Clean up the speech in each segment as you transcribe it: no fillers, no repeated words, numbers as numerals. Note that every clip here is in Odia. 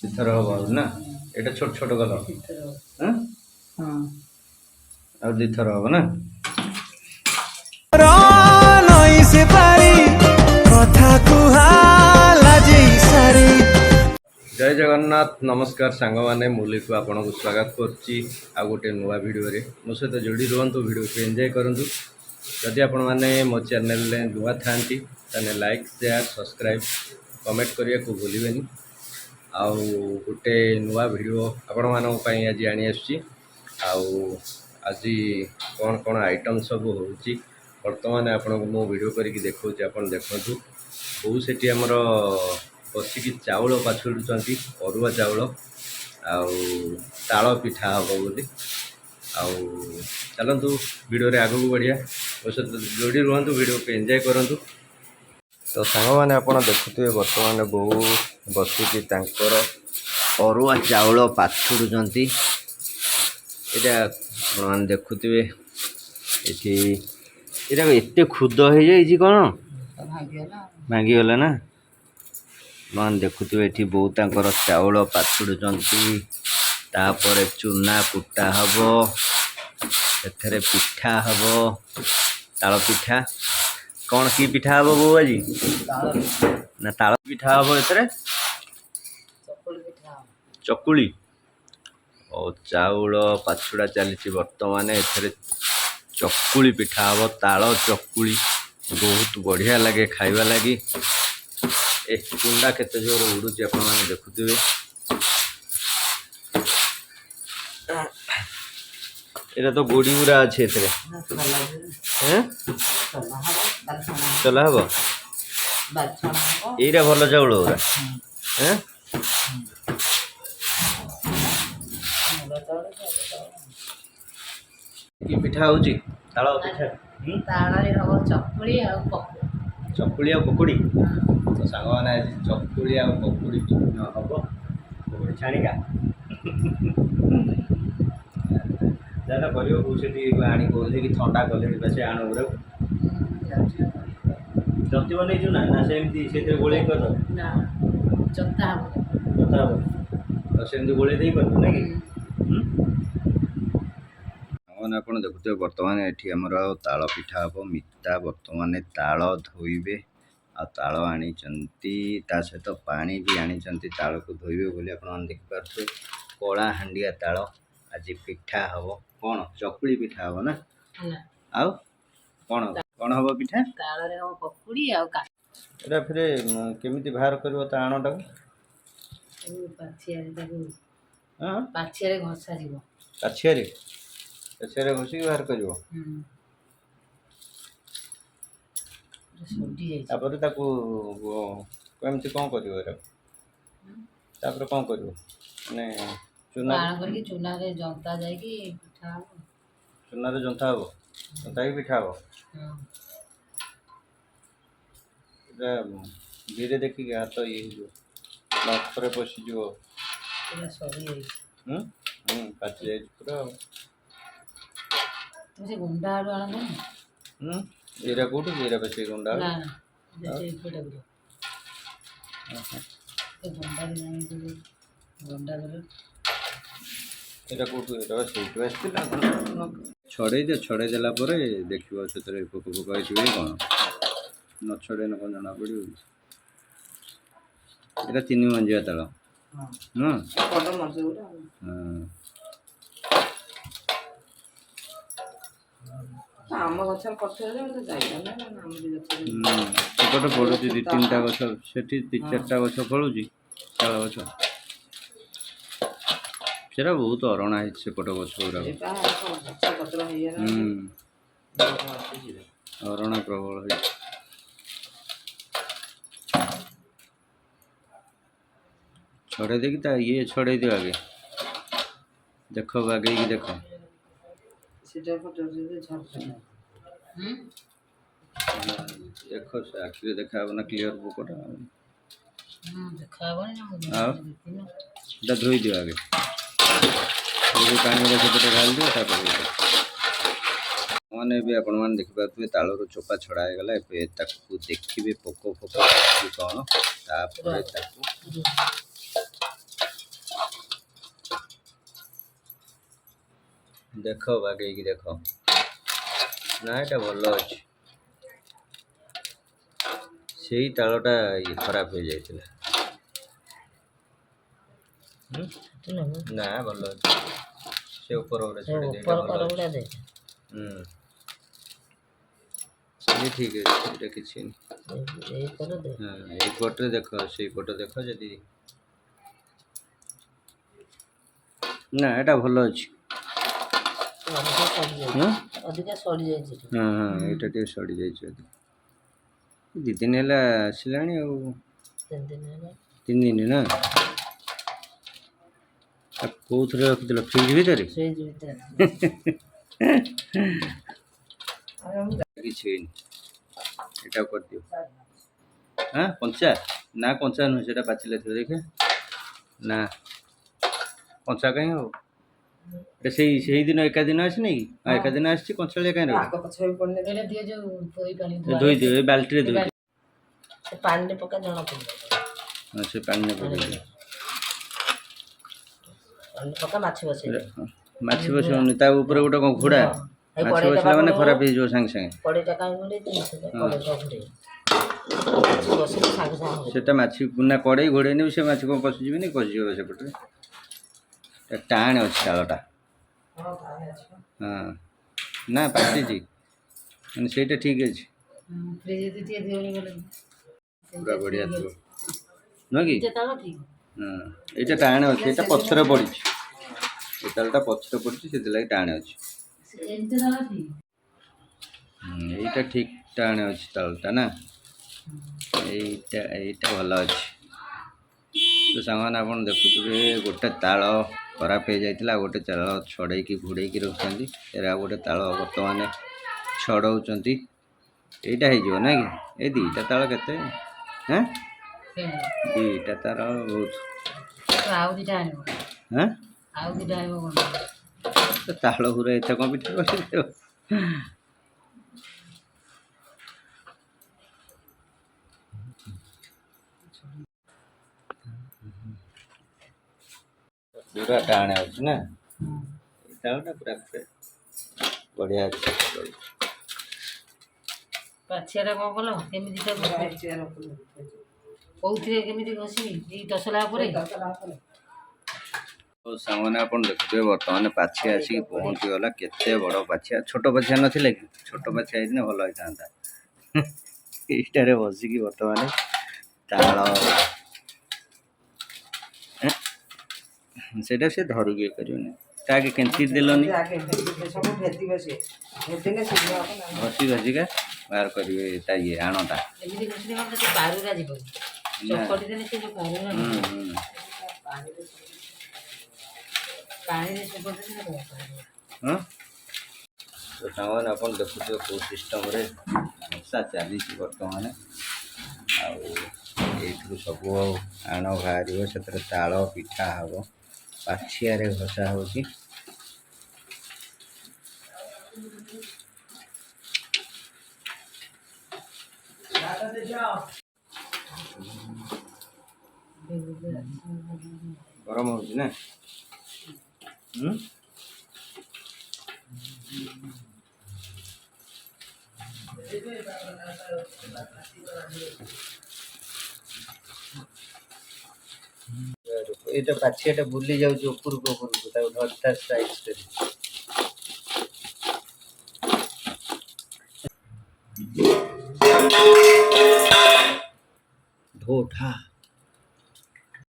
ଦିଥର ହବ ନା ଏଇଟା ଛୋଟ ଛୋଟ କଲ ଆଉ ଦିଥର ହବ ନା जय जगन्नाथ नमस्कार सांग मैंने मुरली को आपन को स्वागत करुच्ची आ गोटे नुआ वीडियो रे मो सहित जोड़ी रुहतु वीडियो को एंजॉय करंतु जदि आपण मैंने मो चैनल रे नुआ थांती ताने लाइक शेयर सब्सक्राइब कमेंट करिया को भूलिबेनी आउ गोटे नुआ वीडियो आपण मानक पई आज आनी आछी आउ आज कौन कौन आइटम सब होची वर्तमान आपण को मो वीडियो करके देखौची आपण देखंतु बहु सेठी हमर बसिकी चाउल पाछुड़ुचंती अरुआ चाउल आउ ताल पिठा हम बोली आउ चलतु वीडियो रे आगू बढ़िया जोड़ी रुहतु वीडियो को एंजॉय करंतु तो सांग मैंने आप देखुए बर्तमान बहु बसिकी तांकर अरुआ चाउल पाछुड़ुचंती यहाँ देखुए ये एत खुद हो जाए कौन भांगीगला ना मान देखुए ये बहुत चाउल पाछुड़ुचंती तापर चूना कुटा हम एथरे पिठा हम ताल पिठा कौन की पिठा हम बो आज ना ताल पिठा हम एथरे चकुली और चाउल पाछुड़ा चली बर्तमान एथरे चकुली पिठा हम ताल चकुली बहुत बढ़िया लगे खाइबा लगी ए कुंडा केते जोर उड़ुची आपण माने देखुथिबे एटा तो गोड़ी उरा अछि एतरे हैं चला हबो एरा भलो चाउल उरा हैं की पिठा होची ताଳ पिठा ताଳରେ ହବ ଚକୁଳି ଆଉ ପକୁଡ଼ି चकुली आ पकोड़ी तो सांग मैंने आज चकुली आ पकोड़ी हम पकोड़ी छाणिका जाना कर आनी बोले कि थंडा कले से आण गुरा जति बनईचु ना ना सेमती से गोले कर ନା ଚତା ହବ कथा हम तो सेमती गोले दे कर ना कि मैंने आप देखुए बर्तमान ये आमर ताल पिठा हम मिता बर्तमान ताल धोइबे आ ताल आनी ता सहित पानी भी आनी ताल को धोइबे बोली आप देखिपे कला हांडिया ताल आज पिठा हम कौन चकुली पिठा हम ना आउ कौन कौन हम पिठा ତାଳରେ ହବ ପକୁଡ଼ି ଆଉ एटा फिर केमिति बाहर करबो ता आणटा ପାଛିଆରେ ତାକୁ हां ପାଛିଆରେ ଘଷା ଯିବ काछियारे काछियारे घोसी बाहर करबो ସୁଜି ଯାଇଛି तापर ताकू केमिति कोन करबो एटा तापर कोन करबो माने चूना ବାଣ କରିକି ଚୁନାରେ ଜନ୍ତା ଯାଇକି ପିଠା ହବ चूना रे जंता हबो जंता ही पिठा हबो एटा धीरे देखि हाथ ये जो नख पर पसी जो ପୁରା ସରି ଯାଇଛି पाची जाय पूरा ତୁ ସେ ଗୁଣ୍ଡା ଆଳୁ ଆଣ ନା एरा कोठी एरा पसी गुंडा ନା ଯେତେ ଏପଟେ ଗୁଡ ସେ ଗୁଣ୍ଡାରେ ଯାଇକି ଗୁଣ୍ଡାରେ एरा कोठी एरा सेटु आस्तिला छड़े देला परे देखिबो सेतरे पोक पोक आइथिबे कोन न छड़े न कोन जाना पड़ियो एरा तीन मंजिया ताल हां ବଡ଼ ମଞ୍ଜି ଗୁଡା ଆମ ଗଛରେ ପଠେଇଲେ ମତେ ଯାଇଲା ନା ଆମ ଗଛରେ ସେପଟେ ପଡୁଛି ଦି ତିନିଟା ଗଛ ସେଠି ଦି ଚାରିଟା ଗଛ ଫଳୁଛି ତାଳ ଗଛ ସେଟା ବହୁତ ଅରଣା ହେଇଛି ସେପଟ ଗଛ ଗୁଡାକ ଅରଣା ପ୍ରବଳ ହେଇଛି छड़े देखी ता ये छड़े दियो आगे देखो आगे की देखो देखो से आखिर देखा ना क्लियर बुकटा धोई दियो आगे पानी सेपटे ढाल दियो मैंने भी आपण मैंने देखिपे तालर चोपा छड़ा गला देखिए पोक फोक कौन तापर देख बागेकी देख ना एटा भल अच्छे से तालटा ये खराब हो जाता ना भल अच्छे से ऊपर ये ठीक है ये किसी हाँ ये पटे देख से पटे देख जदि ना एटा भल अच्छे हाँ हाँ यहाँ टे सड़ी जाइए दी दिन है आसला तीन दिन ना कौ थे रखी फ्रिज भितर किसी एटा कर दियो हाँ कंचा ना कंचा नुह से पाचिले थे देखे ना कंचा कहीं हो से दिन एका दिन आसी ना कि एका दिन आसी कंचाड़िया कहीं ଆଗ ପଛ ବି ପଡିନି ଏଇଟା ଦିଅ ଯୋଉ ଦହି ପାଣି धोई दियो बाल्टी धोई दियो ସେ ପାଣିରେ ପକା ଜଣା ପଡ଼ିବ हाँ से पानी में पकड़ दियो ପାଣିରେ ପକା ମାଛ ବସେଇ माछी बसौनी ऊपर गोटे कौन घोड़ा माछ बसला मैंने खराब हो सागे सागे କଡ଼େଇଟା କାହିଁ ଘୋଡ଼େଇ କଡ଼େଇଟା ଘୋଡ଼େଇ ମାଛ ବସେଇଲେ ସାଙ୍ଗେ ସାଙ୍ଗେ ହବ सेटा माछी ना कड़े घोड़े नहीं से माछ कौन पशिजी नहीं पशिज सेपटे टाण अच्छे तालटा हाँ ना पाची मैंने से ठीक अच्छे ଫ୍ରିଜ୍ ଟିକେ ଦିଅନି ଗଲେ पूरा बढ़िया थी नुह कि ଯେ ତାଳ ଠିକ हाँ ये टाण अच्छे ये पछर पड़ी ये तालटा पछर पड़ी से लगे टाण अच्छे ଏମିତି ତାଳ ଠିକ यहीटा ठीक टाण अच्छे तालटा ना यहीटा भल अच्छे तो सामान आप देखुए गोटे ताल खराब हो जाता गोटे ताल छड़े घोड़े रखुच्च गोटे ताल बर्तमान छड़ाऊँच यहीटा हो ना कि ये दीटा ताल के हाँ दीटा तार बहुत ଆଉ ଦିଟା ଆଣିବ हाँ ଆଉ ଦିଟା ଆଣିବ କ'ଣ तो ताल पूरा एत कम पिठा कर पूरा टाणे अच्छे ना तालटा पूरा बढ़िया अच्छे ପାଛିଆଟା କ'ଣ କଲ କେମିତି ତାକୁ କେଉଁଥିରେ କେମିତି ଘଷିବି ଏଇ ତସଲା ଉପରେ तो सामने आप देखुए बर्तमान पाछिया आसिक पहुँचीगला केते बड़ पाछिया छोट पाछिया नथिले कि छोट पाछिया होइने भल होइतांता इष्टारे बसिकी बर्तमान ताल सेटा से धरुक ये करियोनी ताके केंची देलोनी ସବୁ ଭେଦିବ ସେ ଭେଦିଲେ ଶୀଘ୍ର ହବ ନା घसी घसीका बाहर करिवे ता ये आणता ଏମିତି ଘଷିଲେ କ'ଣ ସେ ପାରୁରା ଯିବନି ଚକଟି ଦେଲେ ସେ ଯେଉଁ ପାରୁରା ପାଣିରେ ଚକଟି ଦେଲେ हाँ तो सामान आप देखुए कौ सिस्टम मशा चली बर्तमान आई सब आण बाहर से ताल पिठा हम पाछिया घषा हो गरम हो ना ये पाछिया बुली जाऊँ उपरको उपरको धरता साइज कर धोठा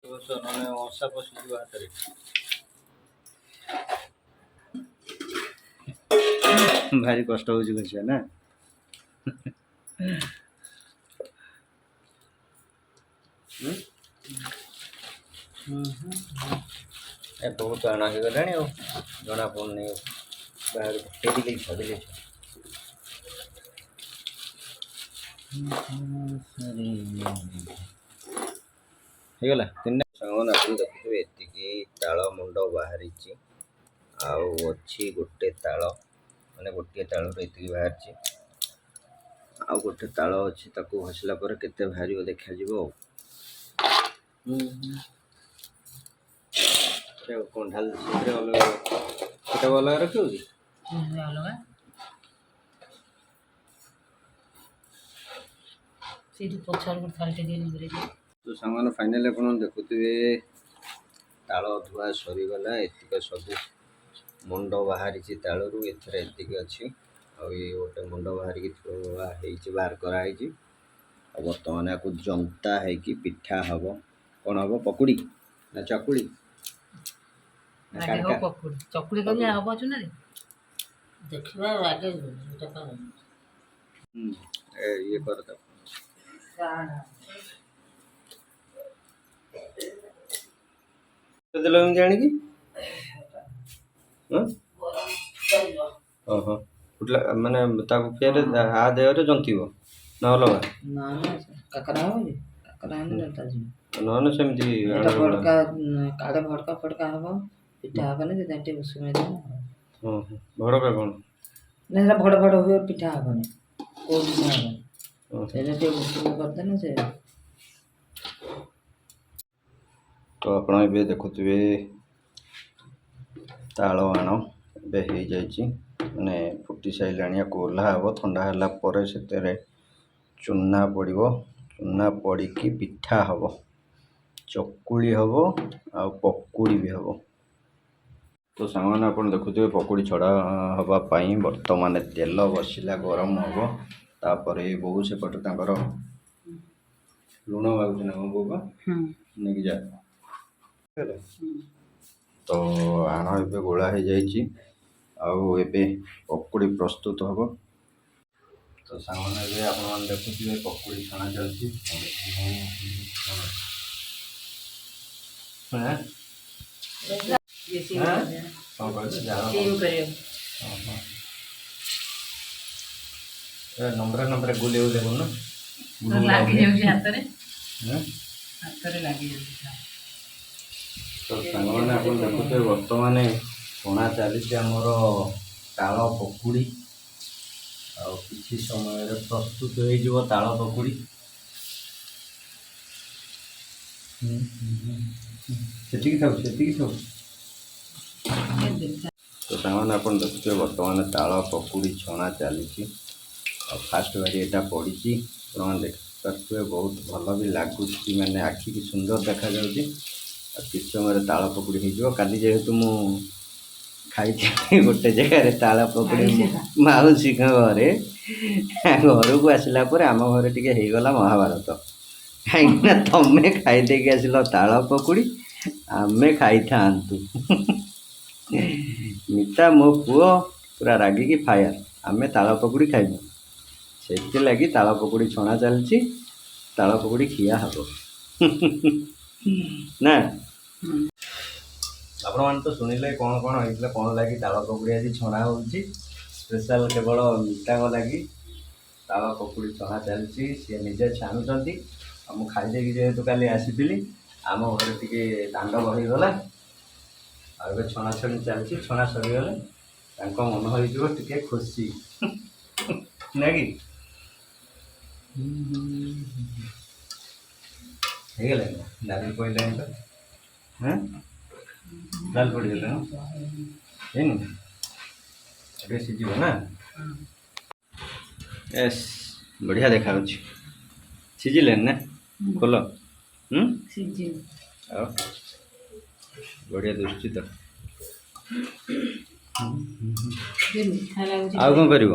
मशा पशिज हाथ भारी कष्ट हो घसिया ना बहुत आण हो गला जना पड़नी बाहर टेरी छड़ी ହେଇଗଲା ତିନିଟା ସାଙ୍ଗମାନେ ଆପଣ ଦେଖୁଥିବେ ଏତିକି ତାଳ ମୁଣ୍ଡ ବାହାରିଛି ଆଉ ଅଛି ଗୋଟେ ତାଳ ମାନେ ଗୋଟିଏ ତାଳରୁ ଏତିକି ବାହାରିଛି ଆଉ ଗୋଟେ ତାଳ ଅଛି ତାକୁ ଘଷିଲା ପରେ କେତେ ବାହାରିବ ଦେଖାଯିବ ଆଉ କ'ଣ ଢାଲି ସେଥିରେ ଅଲଗା ସେଟାକୁ ଅଲଗା ରଖିବ କି? ଅଲଗା ସେଇଠି ପଛରେ ଗୋଟେ ଥାଳିଟେ দিয়ে ନେଇକି ତ ସାଙ୍ଗମାନେ ଫାଇନାଲି ଆପଣ ଦେଖୁଥିବେ ତାଳ ଧୁଆ ସରିଗଲା। ଏତିକ ସବୁ ମୁଣ୍ଡ ବାହାରିଛି ତାଳରୁ, ଏଥିରେ ଏତିକି ଅଛି। ଆଉ ଇଏ ଗୋଟେ ମୁଣ୍ଡ ବାହାରିକି ଥୁଆ ହେଇଛି, ବାହାର କରାହେଇଛି। ଆଉ ବର୍ତ୍ତମାନ ୟାକୁ ଜନ୍ତା ହେଇକି ପିଠା ହେବ। କ'ଣ ହେବ? ପକୁଡ଼ି ନା ଚକୁଳି ନା ଆଗେ କାଡ଼କା? ହବ ପକୁଡ଼ି ଚକୁଳି କରି ହବ ଚୁନାରେ ଦେଖିବା ଆଗେ ଏଇଟା କଣ ଇଏ କରିଦେବ। ଦେଲ ଏମିତି ଆଣିକି ଓହୋ ଫୁଟିଲା ମାନେ ତାକୁ ଫେରେ ଆ ଦେହରେ ଜନ୍ତିବ ନା ଅଲଗା? ନା କାକରା ହବ କି? କାକରା ହେଲେ ଜନ୍ତା ଯିବ। ନହେଲେ ସେମିତି ଏଇଟା ଭଡ଼କା କାଡ଼େ ଭଡ଼କା ଫଡ଼କା ହବ, ପିଠା ହବନି, ସେଥିପାଇଁ ଟିକେ ଉଷୁମ ହେଇଥିବ। ଓହୋ ଭଡ଼କା କ'ଣ? ନା ସେଟା ଭଡ଼ ଭଡ଼ ହୁଏ, ପିଠା ହବନି, କୋଉ ପିଠା ହବନି। ସେଇଟା ଟିକେ ଉଷୁମ କରିଦେଲେ ସେ। ତ ଆପଣ ଏବେ ଦେଖୁଥିବେ ତାଳ ଆଣ ଏବେ ହେଇଯାଇଛି, ମାନେ ଫୁଟି ସାରିଲାଣି। ୟାକୁ ଓହ୍ଲା ହେବ, ଥଣ୍ଡା ହେଲା ପରେ ସେଥିରେ ଚୂନା ପଡ଼ିବ। ଚୂନା ପଡ଼ିକି ପିଠା ହେବ, ଚକୁଳି ହେବ ଆଉ ପକୁଡ଼ି ବି ହେବ। ତ ସାଙ୍ଗମାନେ ଆପଣ ଦେଖୁଥିବେ ପକୁଡ଼ି ଛଡ଼ା ହେବା ପାଇଁ ବର୍ତ୍ତମାନ ତେଲ ବସିଲା, ଗରମ ହେବ। ତାପରେ ବୋଉ ସେପଟେ ତାଙ୍କର ଲୁଣ ମାଗୁଛି ନା କ'ଣ ବୋଉ ନେଇକି ଯା। ତ ଆଣ ଏବେ ଗୋଳା ହେଇଯାଇଛି, ଆଉ ଏବେ ପକୁଡ଼ି ପ୍ରସ୍ତୁତ ହେବ। ତ ସାଙ୍ଗମାନେ ଏବେ ଆପଣମାନେ ଦେଖୁଥିବେ ପକୁଡ଼ି ଛଣା ଚାଲିଛି। ନମ୍ବର ଗୁଲେଇ ଦେଖୁନ ଲାଗିଯାଉଛି ହାତରେ ଲାଗିଯାଉଛି। ତ ସାଙ୍ଗମାନେ ଆପଣ ଦେଖୁଥିବେ ବର୍ତ୍ତମାନ ଛଣା ଚାଲିଛି ଆମର ତାଳ ପକୁଡ଼ି। ଆଉ କିଛି ସମୟରେ ପ୍ରସ୍ତୁତ ହେଇଯିବ ତାଳ ପକୁଡ଼ି। ସେତିକି ଥାଉ। ତ ସାଙ୍ଗମାନେ ଆପଣ ଦେଖୁଥିବେ ବର୍ତ୍ତମାନ ତାଳ ପକୁଡ଼ି ଛଣା ଚାଲିଛି। ଆଉ ଫାଷ୍ଟ ବାରି ଏଇଟା ପଡ଼ିଛି, ଆପଣମାନେ ଦେଖିପାରୁଥିବେ ବହୁତ ଭଲ ବି ଲାଗୁଛି, ମାନେ ଆଖିକି ସୁନ୍ଦର ଦେଖାଯାଉଛି। ଆଉ କିଛି ସମୟରେ ତାଳ ପକୁଡ଼ି ହେଇଯିବ। କାଲି ଯେହେତୁ ମୁଁ ଖାଇଥିଲି ଗୋଟେ ଜାଗାରେ ତାଳ ପକୁଡ଼ି ମାଉସୀଙ୍କ ଘରେ, ଘରକୁ ଆସିଲା ପରେ ଆମ ଘରେ ଟିକେ ହେଇଗଲା ମହାଭାରତ। କାହିଁକିନା ତମେ ଖାଇଦେଇକି ଆସିଲ ତାଳ ପକୁଡ଼ି, ଆମେ ଖାଇଥାନ୍ତୁ। ମିତା ମୋ ପୁଅ ପୁରା ରାଗିକି ଫାୟାର, ଆମେ ତାଳ ପକୁଡ଼ି ଖାଇବୁ। ସେଥିଲାଗି ତାଳ ପକୁଡ଼ି ଛଣା ଚାଲିଛି, ତାଳ ପକୁଡ଼ି ଖିଆ ହେବ ନା। ଆପଣମାନେ ତ ଶୁଣିଲେ କ'ଣ କ'ଣ ହେଇଥିଲା, କ'ଣ ଲାଗି ତାଳ ପକୁଡ଼ି ଆଜି ଛଣା ହେଉଛି। ସ୍ପେଶାଲ କେବଳ ମିତାଙ୍କ ଲାଗି ତାଳ ପକୁଡ଼ି ଛଣା ଚାଲିଛି, ସିଏ ନିଜେ ଛାଣୁଛନ୍ତି। ଆଉ ମୁଁ ଖାଇଦେଇକି ଯେହେତୁ କାଲି ଆସିଥିଲି, ଆମ ଘରେ ଟିକେ ତାଣ୍ଡବ ହେଇଗଲା। ଆଉ ଏବେ ଛଣାଛଣି ଚାଲିଛି, ଛଣା ସରିଗଲେ ତାଙ୍କ ମନ ହେଇଯିବ ଟିକେ ଖୁସି ନା କି? ହେଇଗଲା ଡାଲି ପଡ଼ିଲାଣି ତ, ଡାଲି ପଡ଼ିଗଲା ହେଇନି, ଏବେ ସିଝିବ ନା। ଏସ୍ ବଢ଼ିଆ ଦେଖାଯାଉଛି। ସିଝିଲେନି ନା? ଖୋଲ। ଆଉ ବଢ଼ିଆ ଦିଶୁଛି ତ। ଆଉ କ'ଣ କରିବ?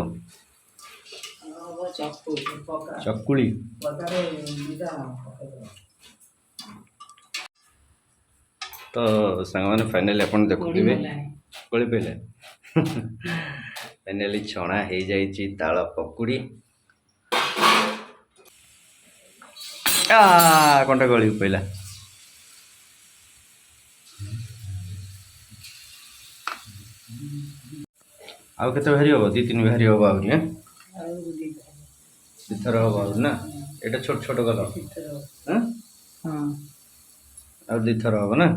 ଚକୁଳି ତ ସାଙ୍ଗମାନେ ଫାଇନାଲି ଆପଣ ଦେଖୁଥିବେ କୋଳି ପଇଲା। ଫାଇନାଲି ଛଣା ହେଇଯାଇଛି ତାଳ ପକୁଡ଼ି। କଣ୍ଟା ଗଳିକି ପଇଲା। ଆଉ କେତେ ଭାରି ହେବ? 2-3 ଭାରି ହେବ ଆହୁରି। ଦୁଇଥର ହେବ ଆହୁରି ନା? ଏଇଟା ଛୋଟ ଛୋଟ କଲ, ଆଉ 2 ଥର ହେବ ନା?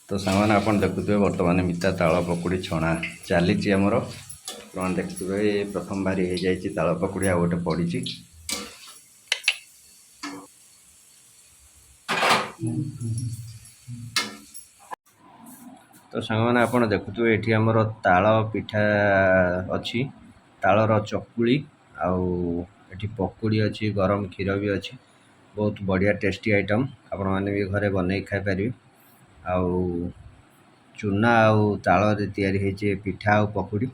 ତ ସାଙ୍ଗମାନେ ଆପଣ ଦେଖୁଥିବେ ବର୍ତ୍ତମାନ ମିତା ତାଳ ପକୁଡ଼ି ଛଣା ଚାଲିଛି ଆମର। ଆପଣମାନେ ଦେଖୁଥିବେ ପ୍ରଥମ ଭାରି ହେଇଯାଇଛି ତାଳ ପକୁଡ଼ି, ଆଉ ଗୋଟେ ପଡ଼ିଛି। ତ ସାଙ୍ଗମାନେ ଆପଣ ଦେଖୁଥିବେ ଏଠି ଆମର ତାଳ ପିଠା ଅଛି, ତାଳର ଚକୁଳି, ଆଉ ଏଠି ପକୁଡ଼ି ଅଛି, ଗରମ କ୍ଷୀର ବି ଅଛି। ବହୁତ ବଢ଼ିଆ ଟେଷ୍ଟି ଆଇଟମ୍, ଆପଣମାନେ ବି ଘରେ ବନେଇକି ଖାଇପାରିବେ। ଆଉ ଚୁନା ଆଉ ତାଳରେ ତିଆରି ହେଇଛି ପିଠା ଆଉ ପକୁଡ଼ି।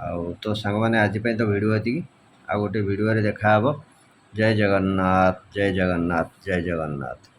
ଆଉ ତ ସାଙ୍ଗମାନେ ଆଜି ପାଇଁ ତ ଭିଡ଼ିଓ ଏତିକି, ଆଉ ଗୋଟେ ଭିଡ଼ିଓରେ ଦେଖାହେବ। ଜୟ ଜଗନ୍ନାଥ, ଜୟ ଜଗନ୍ନାଥ, ଜୟ ଜଗନ୍ନାଥ।